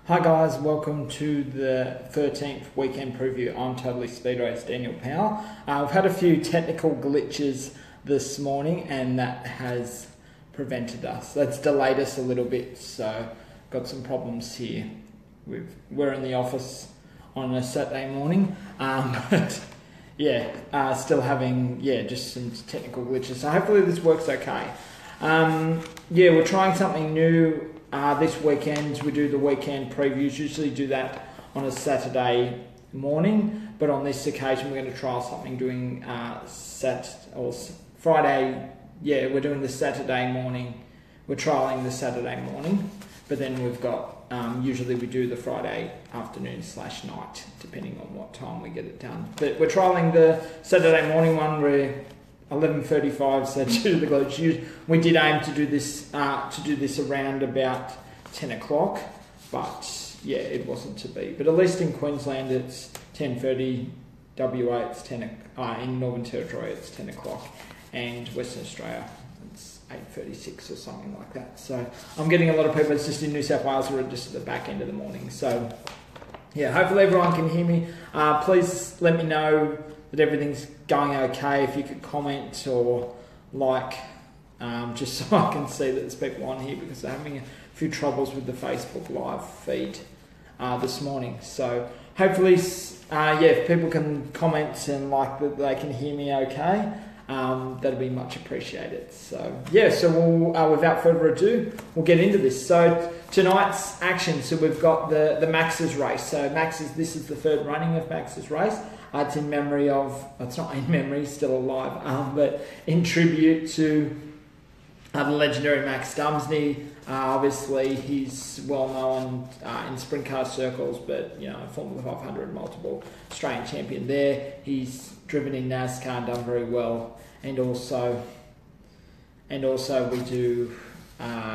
Hi guys, welcome to the 13th weekend preview. I'm Totally Speedway's Daniel Powell. We've had a few technical glitches this morning and that has prevented us. That's delayed us a little bit, so got some problems here. We're in the office on a Saturday morning, but still having just some technical glitches. So hopefully this works okay. We're trying something new. This weekend we do the weekend previews. Usually do that on a Saturday morning, but on this occasion we're going to try something doing Friday. We're doing the Saturday morning. We're trialing the Saturday morning, but then we've got usually we do the Friday afternoon/night, depending on what time we get it done. But we're trialing the Saturday morning one. We're 11:35, so due to the glitch, we did aim to do this around about 10 o'clock, but it wasn't to be. But at least in Queensland it's 10:30, WA it's 10. In Northern Territory it's 10 o'clock, and Western Australia it's 8:36 or something like that. So I'm getting a lot of people. It's just in New South Wales who are just at the back end of the morning. So hopefully everyone can hear me. Please let me know that everything's going okay. If you could comment or like, just so I can see that there's people on here, because they're having a few troubles with the Facebook live feed this morning. So hopefully, if people can comment and like that they can hear me okay, that'd be much appreciated. So we'll, without further ado, we'll get into this. So tonight's action. So we've got the Max's race. So this is the third running of Max's race. It's in memory of, it's not in memory, still alive, but in tribute to the legendary Max Dumesny. Obviously, he's well known in sprint car circles, but Formula 500, multiple Australian champion there. He's driven in NASCAR and done very well, and also we do.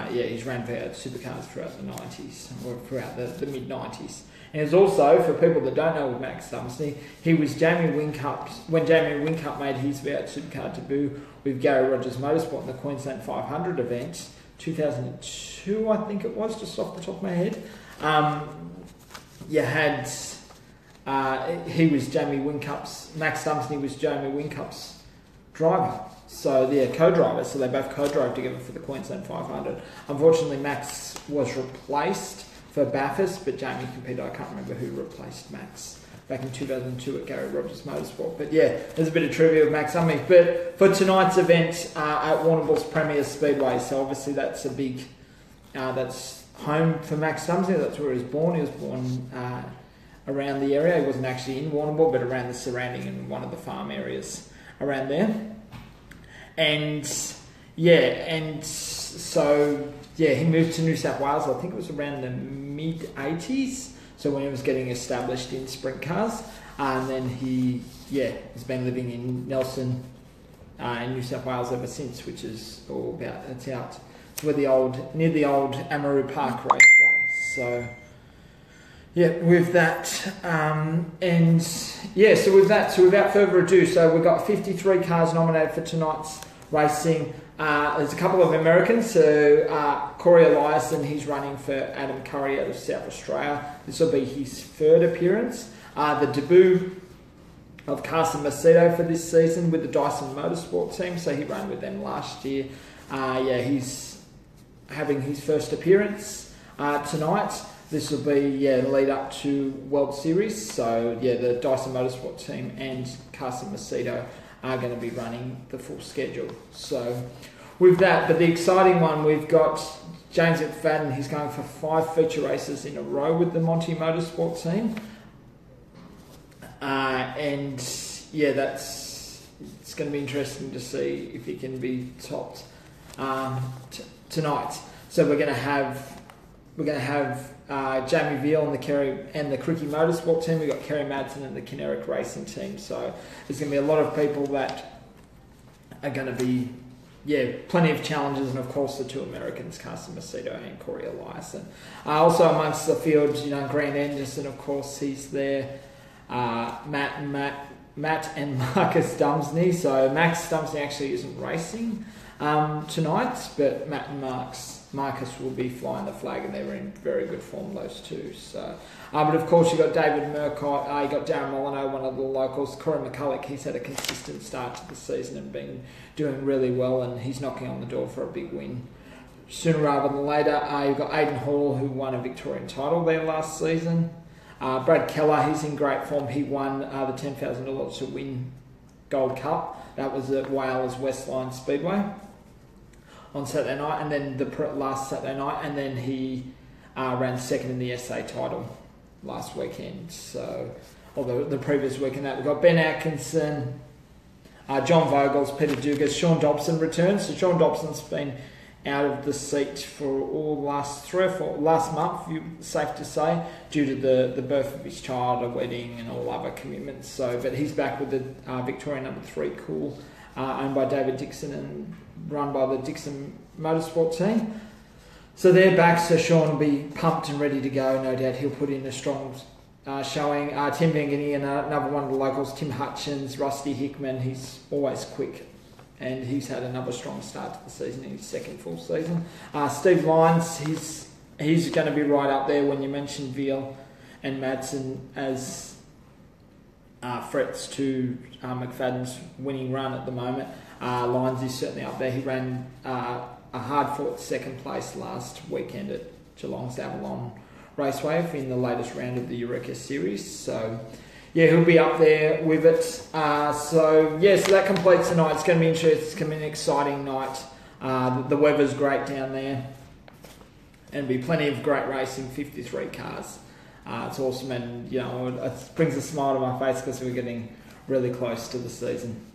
He's ran for supercars throughout the 90s, or throughout the mid-90s. And it's also, for people that don't know Max Dumesny, he was Jamie Whincup when Jamie Whincup made his V8 supercar debut with Gary Rogers Motorsport in the Queensland 500 event, 2002 I think it was, just off the top of my head. He was Jamie Whincup's, Max Dumesny was Jamie Whincup's driver. So they're co-drivers, so they both co-drove together for the Queensland 500. Unfortunately, Max was replaced for Bathurst, but Jamie competed. I can't remember who replaced Max back in 2002 at Gary Rogers Motorsport. But there's a bit of trivia of Max Dumesny. But for tonight's event at Warrnambool's Premier Speedway, so obviously that's a big, that's home for Max Dumesny. That's where he was born. He was born around the area. He wasn't actually in Warrnambool, but around the surrounding and one of the farm areas around there. And he moved to New South Wales, I think it was around the mid-80s, so when he was getting established in sprint cars. And then he has been living in Nelson, in New South Wales ever since, which is all about, it's where near the old Amaroo Park Raceway. So, with that, so without further ado, so we've got 53 cars nominated for tonight's racing. There's a couple of Americans, so Corey Eliason, he's running for Adam Curry out of South Australia. This will be his third appearance. The debut of Carson Macedo for this season with the Dyson Motorsport team, so he ran with them last year. He's having his first appearance tonight. This will be lead up to World Series, so the Dyson Motorsport team and Carson Macedo are going to be running the full schedule. So with that, but the exciting one, we've got James McFadden. He's going for 5 feature races in a row with the Monty Motorsport team. It's going to be interesting to see if he can be topped tonight. So we're going to have Jamie Veal and the Cricky Motorsport team. We've got Kerry Madsen and the Kineric Racing team. So there's going to be a lot of people that are going to be, plenty of challenges. And of course the two Americans, Carson Macedo and Corey Eliason. Also amongst the field, Grant Anderson, of course, he's there. Matt and Marcus Dumesny. So Max Dumesny actually isn't racing tonight, but Matt and Mark's Marcus will be flying the flag, and they're in very good form, those two. So, but of course, you got David Murcott, you got Darren Molyneux, one of the locals. Corey McCulloch, he's had a consistent start to the season and been doing really well, and he's knocking on the door for a big win sooner rather than later. You've got Aidan Hall, who won a Victorian title there last season. Brad Keller, he's in great form. He won the $10,000 to win Gold Cup. That was at Wales Westline Speedway on Saturday night, and then the last Saturday night, and then he ran second in the SA title last weekend. So, or the previous weekend, that we've got Ben Atkinson, John Vogels, Peter Dugas, Sean Dobson returns. So Sean Dobson's been out of the seat for all last month, safe to say, due to the birth of his child, a wedding, and all other commitments. So, but he's back with the Victorian number 3 Cool, owned by David Dixon and run by the Dixon Motorsport team. So they're back. So Sean will be pumped and ready to go. No doubt he'll put in a strong showing. Tim Vangini and another one of the locals, Tim Hutchins, Rusty Hickman. He's always quick, and he's had another strong start to the season in his second full season. Steve Lyons, he's going to be right up there when you mention Veal and Madsen as threats to McFadden's winning run at the moment. Lyons is certainly up there. He ran a hard-fought second place last weekend at Geelong's Avalon Raceway in the latest round of the Eureka Series. So, yeah, he'll be up there with it. So that completes the night. It's going to be interesting. It's going to be an exciting night. The weather's great down there, and be plenty of great racing. 53 cars. It's awesome, and it brings a smile to my face because we're getting really close to the season.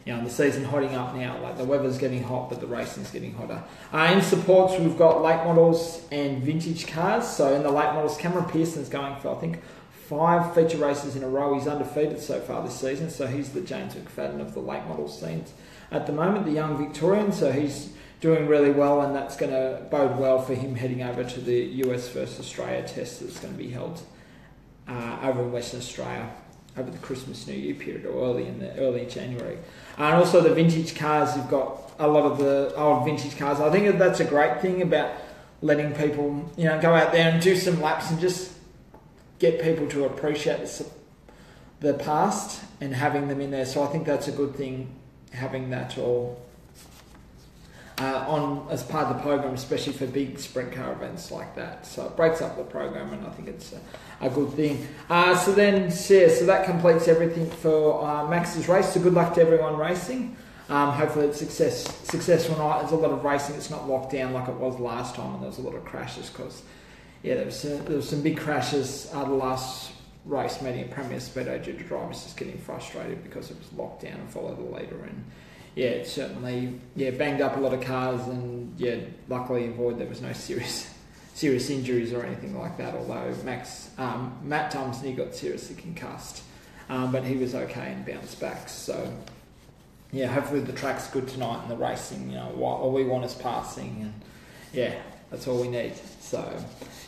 The season hotting up now. Like, the weather's getting hot, but the racing's getting hotter. In supports, we've got late models and vintage cars. So in the late models, Cameron Pearson's going for, I think, 5 feature races in a row. He's undefeated so far this season, so he's the James McFadden of the late model scenes at the moment, the young Victorian. So he's doing really well, and that's going to bode well for him heading over to the US versus Australia test that's going to be held over in Western Australia over the Christmas New Year period, or early January. And also the vintage cars, you've got a lot of the old vintage cars. I think that's a great thing about letting people go out there and do some laps and just get people to appreciate the past and having them in there. So I think that's a good thing, having that all on as part of the program, especially for big sprint car events like that. So it breaks up the program, and I think it's a good thing. So that completes everything for Max's race. So good luck to everyone racing. Hopefully it's successful night. There's a lot of racing. It's not locked down like it was last time, and there was a lot of crashes because there was some big crashes the last race meeting at Premier Speedo due to drivers just getting frustrated because it was locked down and follow the leader. And it certainly banged up a lot of cars, and luckily there was no serious injuries or anything like that, although Matt Dumsney got seriously concussed, but he was okay and bounced back. So hopefully the track's good tonight and the racing, all we want is passing, and that's all we need. So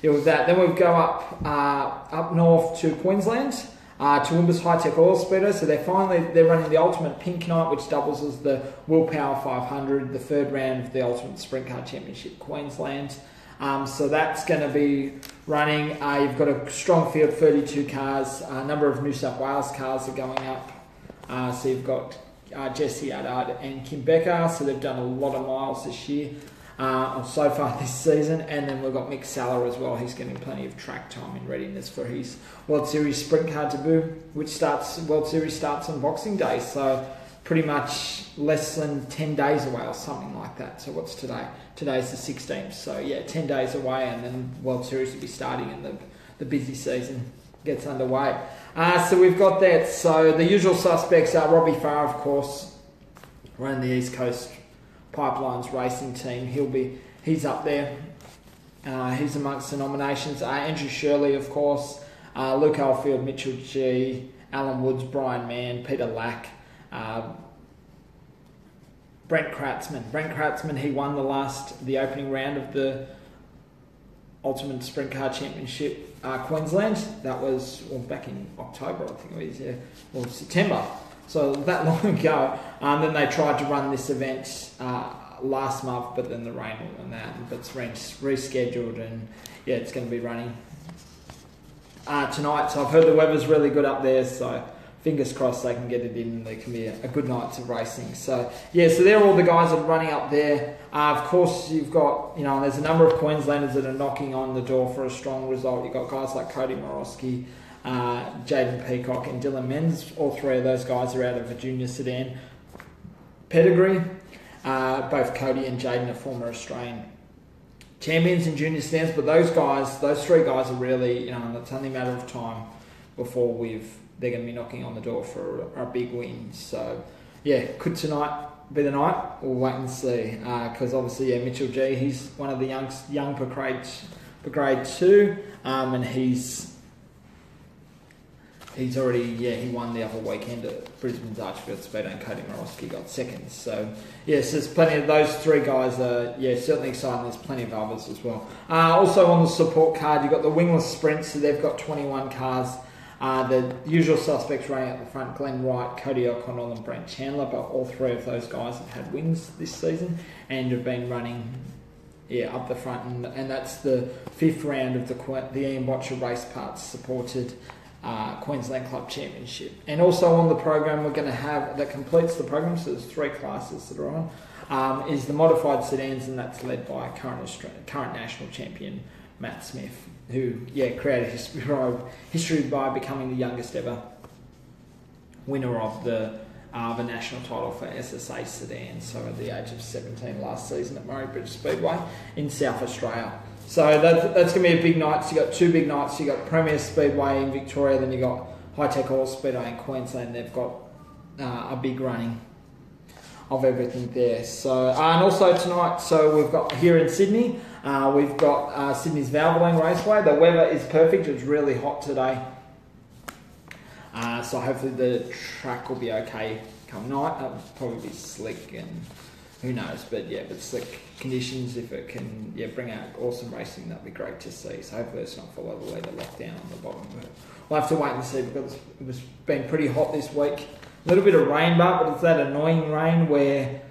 with that, then we'll go up north to Queensland, to Toowoomba's High Tech Oil Speedo. So they're running the Ultimate Pink Night, which doubles as the Willpower 500, the third round of the Ultimate Sprint Car Championship Queensland. So that's going to be running. You've got a strong field, 32 cars. A number of New South Wales cars are going up. So you've got Jesse Addard and Kim Becker. So they've done a lot of miles this year, so far this season. And then we've got Mick Saller as well. He's getting plenty of track time in readiness for his World Series Sprint Car debut, which World Series starts on Boxing Day. So pretty much less than 10 days away or something like that. So what's today? Today's the 16th. So 10 days away, and then World Series will be starting and the busy season gets underway. So we've got that. So the usual suspects are Robbie Farr, of course, running the East Coast Pipelines racing team. He's up there. He's amongst the nominations. Andrew Shirley, of course, Luke Oldfield, Mitchell G, Alan Woods, Brian Mann, Peter Lack, Brent Kratzman, he won the opening round of the Ultimate Sprint Car Championship Queensland. That was back in October, I think it was, September. So that long ago. Then they tried to run this event last month, but then the rain and that, but it's rescheduled, and yeah, it's going to be running tonight. So I've heard the weather's really good up there, so fingers crossed they can get it in and there can be a good night of racing. So yeah, so they're all the guys that are running up there. Of course, you've got, there's a number of Queenslanders that are knocking on the door for a strong result. You've got guys like Cody Morosky, Jaden Peacock and Dylan Menz. All three of those guys are out of a junior sedan pedigree. Both Cody and Jaden are former Australian champions in junior sedans, but those three guys are really, it's only a matter of time before they're going to be knocking on the door for a big win. So yeah, could tonight be the night? We'll wait and see, because obviously, yeah, Mitchell G, he's one of the young per grade 2, and he's already, he won the other weekend at Brisbane's Archfield Speedway, and Cody Morosky got second. So yes, there's plenty of those three guys are certainly exciting. There's plenty of others as well. Also on the support card, you've got the wingless sprints, so they've got 21 cars. The usual suspects running at the front: Glenn Wright, Cody O'Connell and Brent Chandler, but all three of those guys have had wins this season and have been running up the front, and that's the 5th round of the Ian Botcher Race Parts supported Queensland Club Championship. And also on the program we're going to have, that completes the program, so there's 3 classes that are on, is the modified sedans, and that's led by current national champion Matt Smith, who created history by becoming the youngest ever winner of the national title for SSA sedan, so at the age of 17 last season at Murray Bridge Speedway in South Australia. So that's going to be a big night. So you've got 2 big nights. You've got Premier Speedway in Victoria, then you've got High Tech Oil Speedway in Queensland. They've got a big running of everything there. So and also tonight, so we've got here in Sydney, we've got Sydney's Valvoline Raceway. The weather is perfect. It's really hot today, so hopefully the track will be okay come night. It'll probably be slick and who knows, but slick conditions. If it can bring out awesome racing, that'd be great to see. So hopefully it's not follow the lead of lockdown on the bottom. But we'll have to wait and see, because it's been pretty hot this week. A little bit of rain, but it's that annoying rain where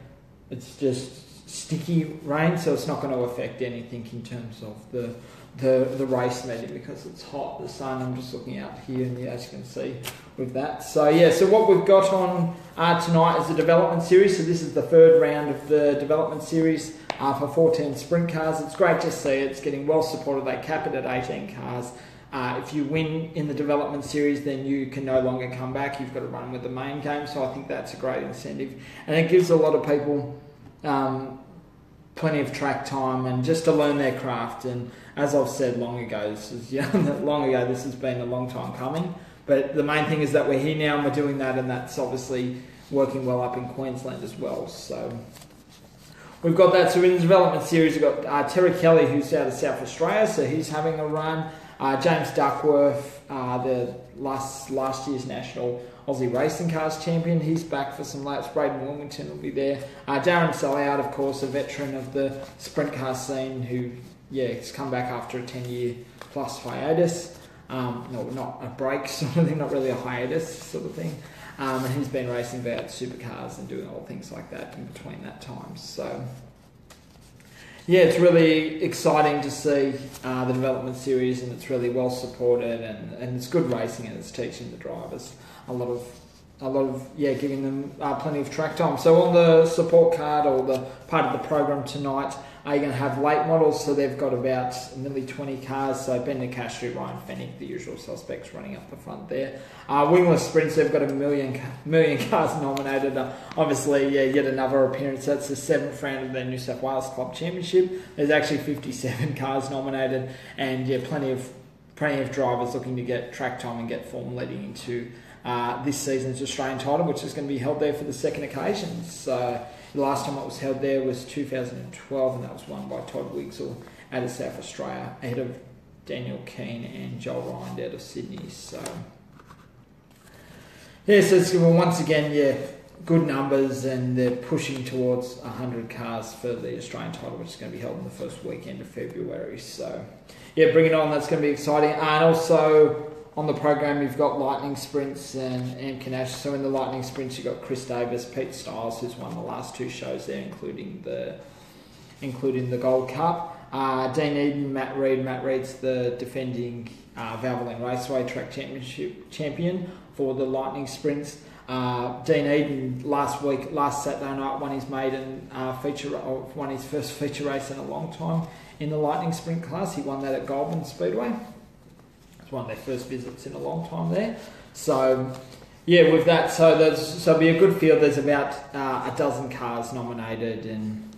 it's just sticky rain, so it's not going to affect anything in terms of the race meeting, because it's hot, the sun. I'm just looking out here, and as you can see with that. So so what we've got on tonight is the development series. So this is the 3rd round of the development series for 14 sprint cars. It's great to see. It's getting well supported. They cap it at 18 cars. If you win in the development series, then you can no longer come back. You've got to run with the main game. So I think that's a great incentive, and it gives a lot of people plenty of track time and just to learn their craft. And as I've said long ago, this has been a long time coming. But the main thing is that we're here now and we're doing that, and that's obviously working well up in Queensland as well. So we've got that. So in the development series, we've got Terry Kelly, who's out of South Australia, so he's having a run. James Duckworth, the last year's national Aussie Racing Cars champion, he's back for some laps. Braden Wilmington will be there. Darren Sellout, of course, a veteran of the sprint car scene, who has come back after a 10-year plus hiatus. No, not a break sort of thing, not really a hiatus sort of thing. And he's been racing about supercars and doing all things like that in between that time. So it's really exciting to see the development series, and it's really well supported, and it's good racing, and it's teaching the drivers a lot of giving them plenty of track time. So on the support card, or the part of the program tonight, you're going to have late models. So they've got about nearly 20 cars. So Ben Nicastri, Ryan Fennick, the usual suspects running up the front there. Wingless sprints, they've got a million cars nominated. Obviously, yet another appearance. That's the 7th round of the New South Wales Club Championship. There's actually 57 cars nominated, and plenty of drivers looking to get track time and get form leading into this season's Australian title, which is going to be held there for the 2nd occasion. So the last time it was held there was 2012, and that was won by Todd Wigsell out of South Australia, ahead of Daniel Keane and Joel Rind out of Sydney. So so it's, once again, good numbers, and they're pushing towards 100 cars for the Australian title, which is going to be held on the first weekend of February. So bring it on. That's going to be exciting. And also on the program, you've got lightning sprints and Amcanash. So in the lightning sprints, you've got Chris Davis, Pete Stiles, who's won the last 2 shows there, including the Gold Cup. Dean Eden, Matt Reid. Matt Reid's the defending Valvoline Raceway Track Championship champion for the lightning sprints. Dean Eden last Saturday night won his maiden won his first feature race in a long time in the lightning sprint class. He won that at Goulburn Speedway. It's one of their first visits in a long time there. So yeah, with that, so it'll be a good field. There's about a dozen cars nominated, and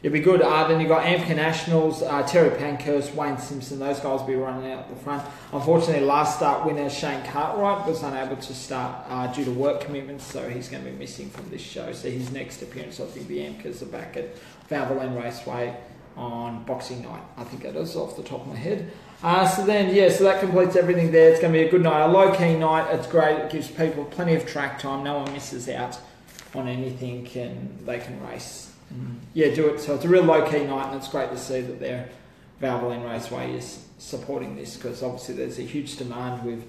it'll be good. Then you've got Amca Nationals, Terry Pankhurst, Wayne Simpson. Those guys will be running out the front. Unfortunately, last start winner Shane Cartwright was unable to start due to work commitments, so he's going to be missing from this show. So his next appearance, I think the Amcas are back at Valvoline Raceway on Boxing Night. I think that is off the top of my head. So that completes everything there. It's going to be a good night, a low-key night. It's great. It gives people plenty of track time. No one misses out on anything, and they can race. Do it. So it's a real low-key night, and it's great to see that their Valvoline Raceway is supporting this, because obviously there's a huge demand with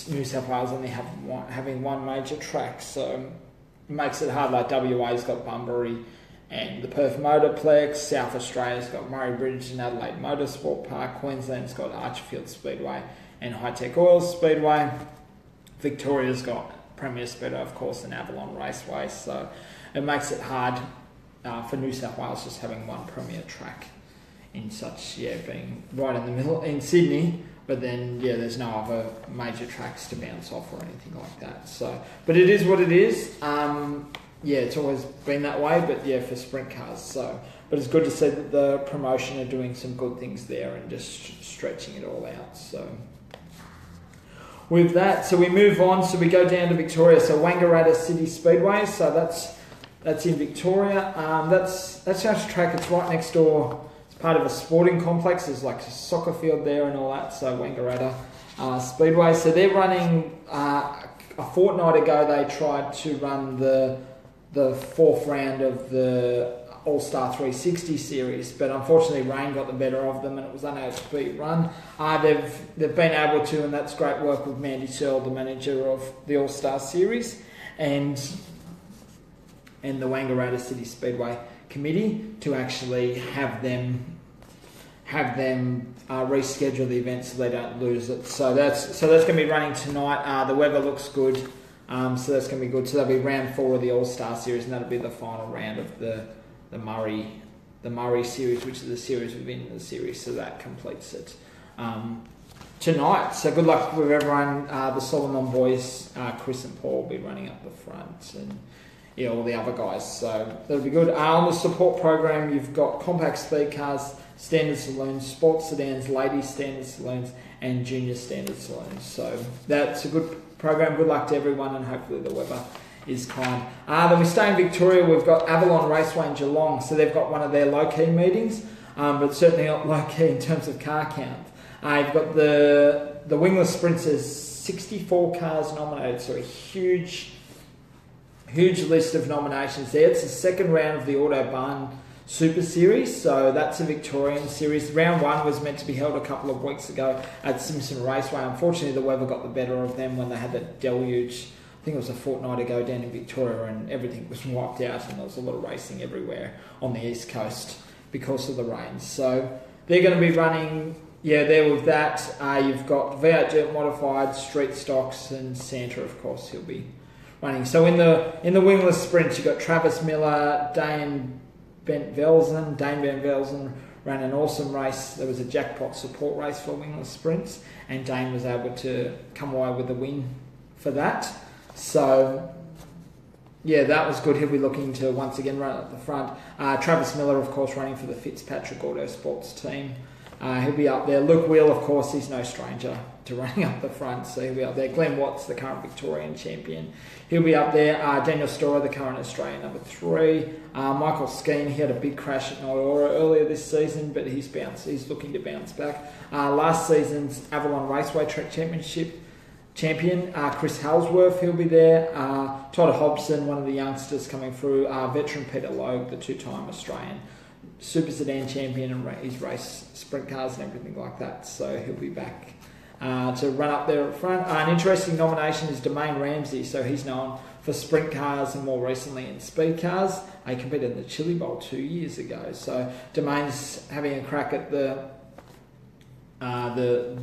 New South Wales only having one major track, so it makes it hard. Like WA's got Bunbury and the Perth Motorplex, South Australia's got Murray Bridge and Adelaide Motorsport Park, Queensland's got Archerfield Speedway and High Tech Oils Speedway, Victoria's got Premier Speedway, of course, and Avalon Raceway, so it makes it hard for New South Wales just having one premier track in such, being right in the middle in Sydney, but then, there's no other major tracks to bounce off or anything like that. So, but it is what it is. It's always been that way, but for sprint cars. So, but it's good to see that the promotion are doing some good things there and just stretching it all out. So, with that, so we move on. So we go down to Victoria. So Wangaratta City Speedway. So that's in Victoria. That's our track. It's right next door. It's part of a sporting complex. There's like a soccer field there and all that. So Wangaratta Speedway. So they're running. A fortnight ago, they tried to run the 4th round of the All-Star 360 series, but unfortunately rain got the better of them and it was unable to be run. They've been able to, and that's great work with Mandy Searle, the manager of the All-Star series, and the Wangaratta City Speedway committee, to actually have them reschedule the event so they don't lose it. So that's going to be running tonight. The weather looks good, so that's going to be good. So that'll be round 4 of the All-Star series, and that'll be the final round of the Murray series, which is the series within the series. So that completes it tonight. So good luck with everyone. The Solomon boys, Chris and Paul, will be running up the front, and all the other guys. So that'll be good. On the support program, you've got compact speed cars, standard saloons, sports sedans, ladies standard saloons, and junior standard saloons. So that's a good program. Good luck to everyone, and hopefully the weather is kind. Then we stay in Victoria. We've got Avalon Raceway in Geelong. So they've got one of their low-key meetings, but certainly not low-key in terms of car count. You've got the wingless sprints. There's 64 cars nominated, so a huge list of nominations there. It's the second round of the Autobahn Super Series, so that's a Victorian series. Round 1 was meant to be held a couple of weeks ago at Simpson Raceway. Unfortunately, the weather got the better of them when they had that deluge. I think it was a fortnight ago down in Victoria, and everything was wiped out, and there was a lot of racing everywhere on the east coast because of the rains. So they're going to be running, there with that. You've got V8 Dirt Modified, Street Stocks, and Santa, of course, he'll be running. So in the wingless sprints, you've got Travis Miller, Dane Van Velzen ran an awesome race. There was a jackpot support race for wingless sprints, and Dane was able to come away with the win for that. So that was good. He'll be looking to once again run at the front. Travis Miller, of course, running for the Fitzpatrick Autosports team. He'll be up there. Luke Wheel, of course, he's no stranger to running up the front, so he'll be up there. Glenn Watts, the current Victorian champion, he'll be up there. Daniel Storer, the current Australian number 3. Michael Skeen, he had a big crash at Nyora earlier this season, but he's looking to bounce back. Last season's Avalon Raceway Track Championship champion, Chris Halsworth, he'll be there. Todd Hobson, one of the youngsters coming through. Veteran Peter Logue, the 2-time Australian Super Sedan champion, and he's raced sprint cars and everything like that, so he'll be back to run up there at front. An interesting nomination is Domain Ramsey, so he's known for sprint cars and more recently in speed cars. He competed in the Chili Bowl 2 years ago, so Domain's having a crack at the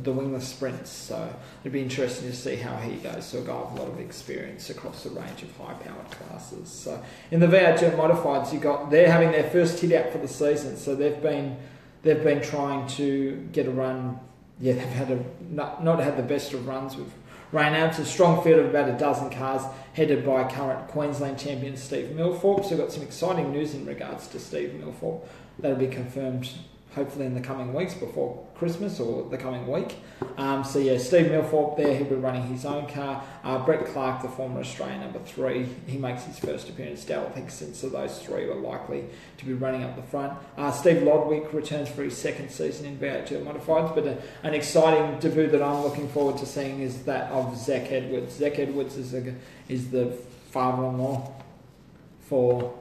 wingless sprints, so it'd be interesting to see how he goes. So a guy with a lot of experience across a range of high-powered classes. So in the V8 Dirt Modifieds, they're having their first hit out for the season, so they've been trying to get a run. Yeah, they've had not had the best of runs with rain out. It's a strong field of about a dozen cars headed by current Queensland champion Steve Milthorpe. So we've got some exciting news in regards to Steve Milthorpe. That'll be confirmed hopefully in the coming weeks before Christmas or the coming week. So yeah, Steve Milthorpe there, he'll be running his own car. Brett Clark, the former Australian number 3, he makes his first appearance. Dale Hickson, so those 3 are likely to be running up the front. Steve Lodwick returns for his second season in V8 Dirt Modifieds, but an exciting debut that I'm looking forward to seeing is that of Zach Edwards. Zach Edwards is the father-in-law or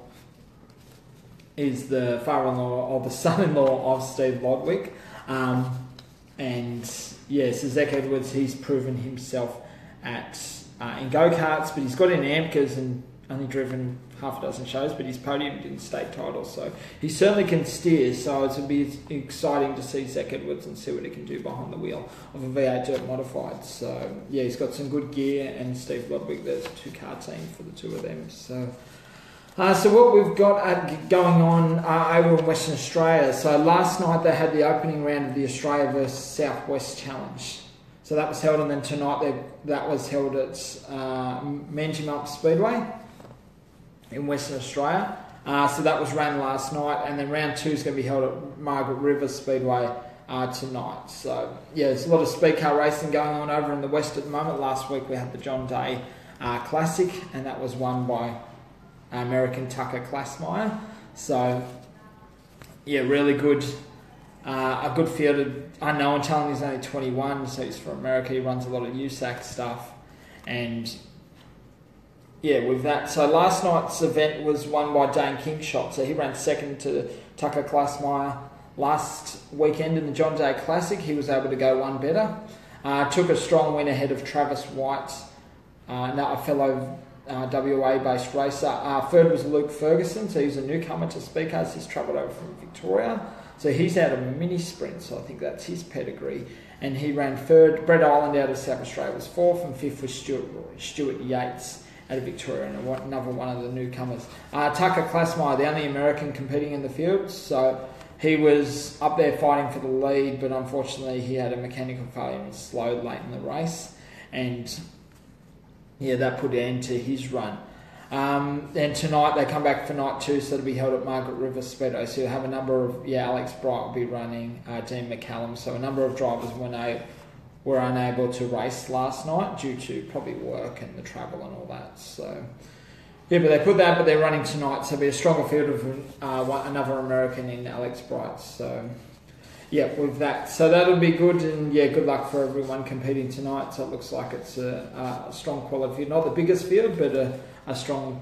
the son-in-law of Steve Lodwick. And yeah, so Zach Edwards, he's proven himself in go-karts, but he's got in AMCAs and only driven half a dozen shows, but he's podiumed in state titles, so he certainly can steer. So it's going to be exciting to see Zach Edwards and see what he can do behind the wheel of a V8 Dirt Modified. So yeah, he's got some good gear, and Steve Lodwick, there's a 2-car team for the 2 of them. So what we've got going on over in Western Australia. So last night they had the opening round of the Australia vs Southwest Challenge. So that was held, and then tonight that was held at Manjimup Speedway in Western Australia. So that was ran last night, and then round 2 is going to be held at Margaret River Speedway tonight. So yeah, there's a lot of speed car racing going on over in the west at the moment. Last week we had the John Day Classic, and that was won by American Tucker Klassmeyer. So yeah, really good, a good field. I know I'm telling he's only 21, so he's from America. He runs a lot of USAC stuff, and yeah, with that. So last night's event was won by Dane Kingshot. So he ran second to Tucker Klassmeyer last weekend in the John Day Classic. He was able to go one better. Took a strong win ahead of Travis White, a fellow WA-based racer. Third was Luke Ferguson, so he's a newcomer to speed cars. He's travelled over from Victoria, so he's out of a mini sprint, so I think that's his pedigree. And he ran third. Brett Island out of South Australia was fourth, and fifth was Stuart Yates out of Victoria, and another one of the newcomers. Tucker Klassmeyer, the only American competing in the field, so he was up there fighting for the lead, but unfortunately he had a mechanical failure and slowed late in the race, and yeah, that put an end to his run. And tonight they come back for night 2, so it'll be held at Margaret River Speedway. So you'll have a number of, Alex Bright will be running, Dean McCallum. So a number of drivers were unable to race last night due to probably work and the travel and all that. So yeah, but they put that, but they're running tonight, so it'll be a stronger field of another American in Alex Bright. So yeah, with that. So that'll be good, and yeah, good luck for everyone competing tonight. So it looks like it's a strong quality field. Not the biggest field, but a strong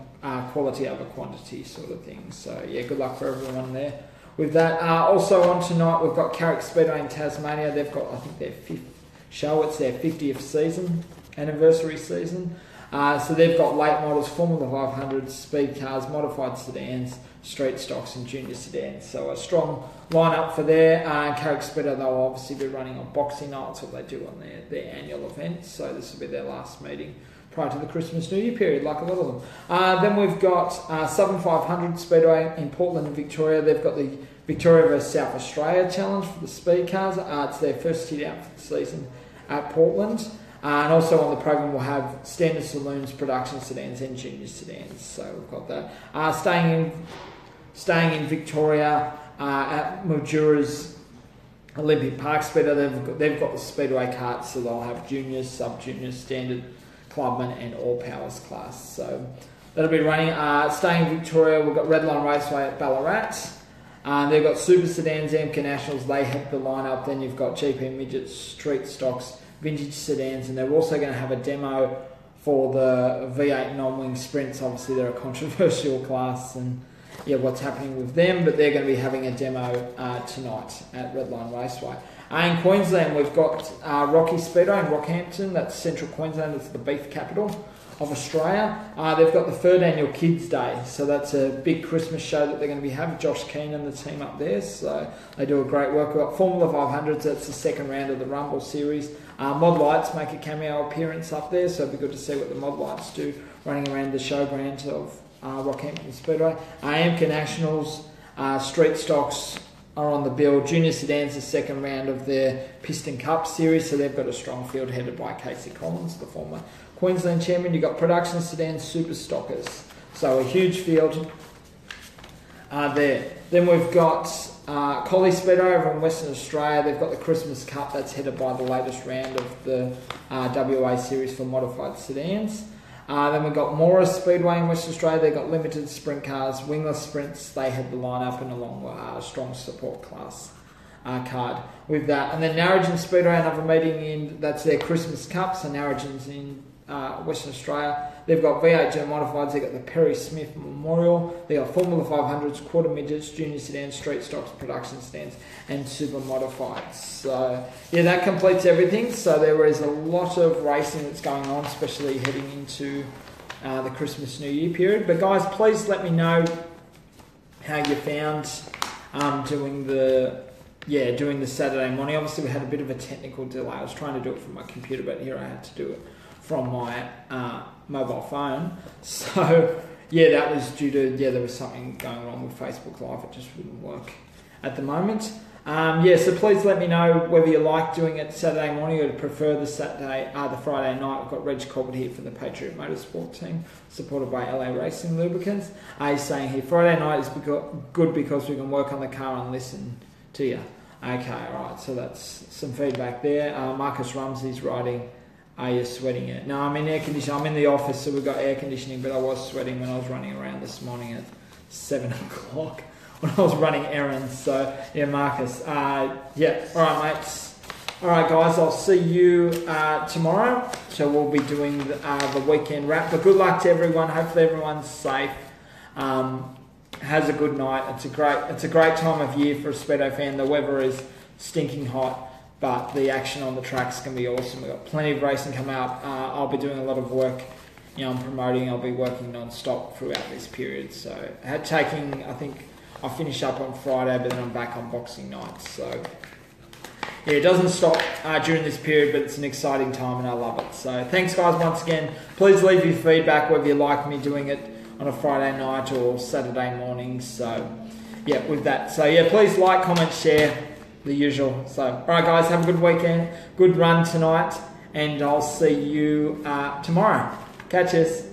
quality over quantity sort of thing. So yeah, good luck for everyone there. With that, also on tonight, we've got Carrick Speedway in Tasmania. They've got, I think, their 5th show. It's their 50th season, anniversary season. So they've got late models, Formula 500, speed cars, modified sedans, street stocks and junior sedans. So a strong lineup for there. Carrick Speedway, they'll obviously be running on Boxing Night. That's what they do on their annual event. So this will be their last meeting prior to the Christmas New Year period, like a lot of them. Then we've got Southern 500 Speedway in Portland and Victoria. They've got the Victoria vs South Australia Challenge for the speed cars. It's their first hit out for the season at Portland. And also on the program we'll have standard saloons, production sedans and junior sedans. So we've got that. Staying in Victoria at Mildura's Olympic Park Speedway, they've got the speedway carts, so they'll have juniors, sub-juniors, standard, clubman and all powers class. So that'll be running. Staying in Victoria, we've got Redline Raceway at Ballarat. They've got super sedans, MK Nationals, they have the lineup. Then you've got GP midgets, street stocks, vintage sedans, and they're also going to have a demo for the V8 non-wing sprints. Obviously they're a controversial class, and what's happening with them, but they're going to be having a demo tonight at Redline Raceway. In Queensland, we've got Rocky Speedway in Rockhampton. That's central Queensland. It's the beef capital of Australia. They've got the third annual Kids Day, so that's a big Christmas show that they're going to be having. Josh Keane and the team up there, so they do a great work. We've got Formula 500s. That's the second round of the Rumble Series. Mod Lights make a cameo appearance up there, so it'll be good to see what the Mod Lights do running around the showgrounds of Rockhampton Speedway. AMCA Nationals, Street Stocks are on the bill. Junior Sedans, the second round of their Piston Cup Series, so they've got a strong field headed by Casey Collins, the former Queensland champion. You've got Production Sedans Super Stockers, so a huge field there. Then we've got Collie Speedway over in Western Australia. They've got the Christmas Cup that's headed by the latest round of the WA Series for modified sedans. Then we've got Morris Speedway in Western Australia. They've got limited sprint cars, wingless sprints. They had the lineup and a long, strong support class card with that. And then Narrogin Speedway, another meeting that's their Christmas Cup. So Narrogin's in Western Australia. They've got V8 modifieds. They've got the Perry Smith Memorial. They've got Formula 500s, quarter midgets, junior sedans, street stocks, production sedans, and super modifieds. So that completes everything. So there is a lot of racing that's going on, especially heading into the Christmas New Year period. But guys, please let me know how you found doing the Saturday morning. Obviously, we had a bit of a technical delay. I was trying to do it from my computer, but here I had to do it from my mobile phone. So that was due to there was something going on with Facebook Live. It just wouldn't work at the moment. So please let me know whether you like doing it Saturday morning or prefer the Friday night. We've got Reg Corbett here from the Patriot Motorsport team, supported by LA Racing Lubricants. He's saying here Friday night is good because we can work on the car and listen to you. Okay, alright, so that's some feedback there. Marcus Rumsey's writing, are you sweating yet? No, I'm in air conditioning. I'm in the office, so we've got air conditioning, but I was sweating when I was running around this morning at 7 o'clock when I was running errands. So, Marcus. Alright, mates. Alright, guys, I'll see you tomorrow. So we'll be doing the weekend wrap. But good luck to everyone. Hopefully everyone's safe. Has a good night. It's a great time of year for a Speedo fan. The weather is stinking hot, but the action on the track's going to be awesome. We've got plenty of racing coming up. I'll be doing a lot of work on promoting. I'll be working non-stop throughout this period. So I think I'll finish up on Friday, but then I'm back on Boxing Night. So it doesn't stop during this period, but it's an exciting time and I love it. So thanks guys once again. Please leave your feedback whether you like me doing it on a Friday night or Saturday morning. So with that. So please like, comment, share, the usual. So alright guys, have a good weekend, good run tonight, and I'll see you tomorrow. Catch us.